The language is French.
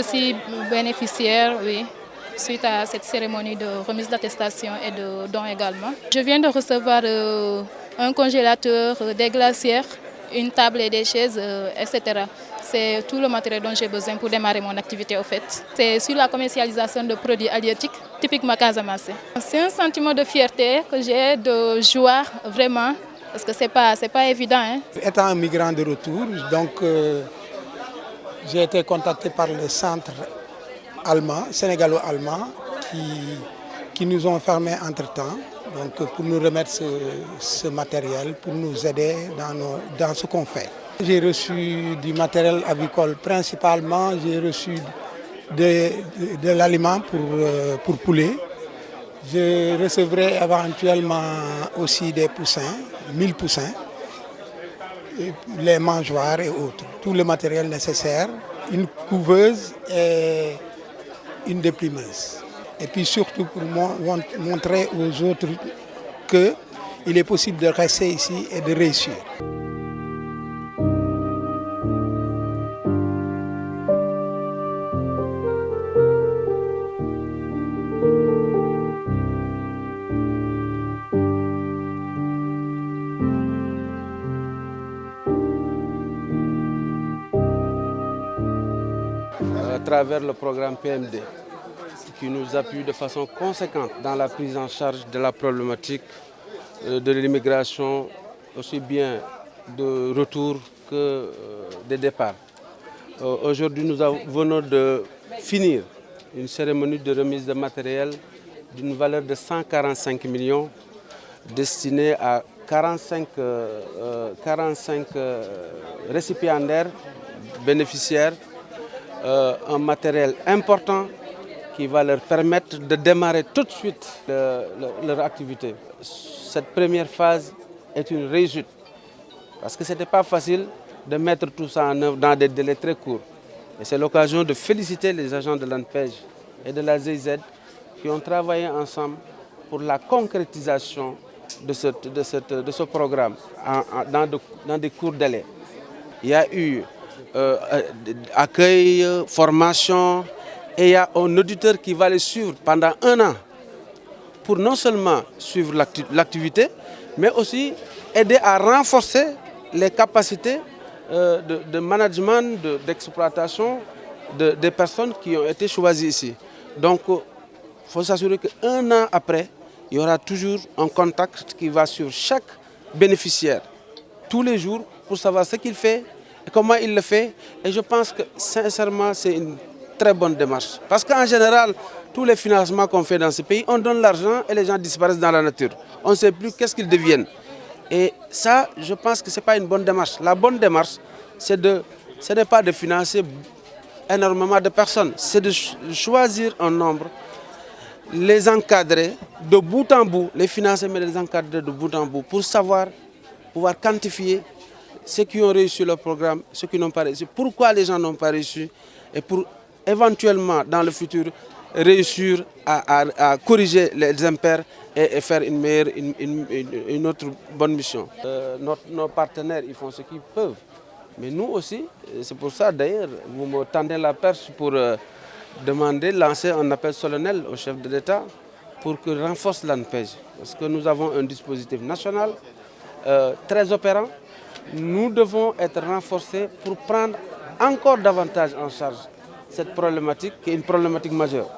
suis bénéficiaire, oui, suite à cette cérémonie de remise d'attestation et de dons également. Je viens de recevoir un congélateur, des glacières, une table et des chaises, etc. C'est tout le matériel dont j'ai besoin pour démarrer mon activité au fait. C'est sur la commercialisation de produits halieutiques, typiquement Casamance. C'est un sentiment de fierté que j'ai, de joie vraiment, parce que c'est pas évident. Hein. Étant un migrant de retour, donc j'ai été contacté par le centre allemand, sénégalo-allemand, qui nous ont fermé entre-temps, donc pour nous remettre ce matériel, pour nous aider dans ce qu'on fait. J'ai reçu du matériel avicole principalement, j'ai reçu de l'aliment pour poulet. Je recevrai éventuellement aussi des poussins, 1000 poussins, les mangeoires et autres. Tout le matériel nécessaire, une couveuse et une déplimeuse. Et puis surtout pour montrer aux autres qu'il est possible de rester ici et de réussir. À travers le programme PMD, qui nous appuie de façon conséquente dans la prise en charge de la problématique de l'immigration, aussi bien de retour que de départ. Aujourd'hui, nous venons de finir une cérémonie de remise de matériel d'une valeur de 145 millions destinée à 45 récipiendaires bénéficiaires. Un matériel important qui va leur permettre de démarrer tout de suite leur activité. Cette première phase est une réussite parce que ce n'était pas facile de mettre tout ça en œuvre dans des délais très courts. Et c'est l'occasion de féliciter les agents de l'ANPEJ et de la GIZ qui ont travaillé ensemble pour la concrétisation de ce programme dans des courts délais. Il y a eu accueil, formation, et il y a un auditeur qui va les suivre pendant 1 an pour non seulement suivre l'activité, mais aussi aider à renforcer les capacités de management, d'exploitation des personnes qui ont été choisies ici. Donc, il faut s'assurer qu'1 an après, il y aura toujours un contact qui va sur chaque bénéficiaire, tous les jours, pour savoir ce qu'il fait et comment il le fait. Et je pense que sincèrement, c'est une très bonne démarche. Parce qu'en général, tous les financements qu'on fait dans ce pays, on donne l'argent et les gens disparaissent dans la nature. On ne sait plus qu'est-ce qu'ils deviennent. Et ça, je pense que ce n'est pas une bonne démarche. La bonne démarche, ce n'est pas de financer énormément de personnes, c'est de choisir un nombre, les encadrer de bout en bout, les financer, mais les encadrer de bout en bout pour pouvoir quantifier ceux qui ont réussi le programme, ceux qui n'ont pas réussi, pourquoi les gens n'ont pas réussi, et pour éventuellement, dans le futur, réussir à corriger les impairs et faire une autre bonne mission. Nos partenaires, ils font ce qu'ils peuvent. Mais nous aussi, c'est pour ça d'ailleurs, vous me tendez la perche pour lancer un appel solennel au chef de l'État pour qu'il renforce l'ANPEJ. Parce que nous avons un dispositif national très opérant. Nous devons être renforcés pour prendre encore davantage en charge cette problématique qui est une problématique majeure.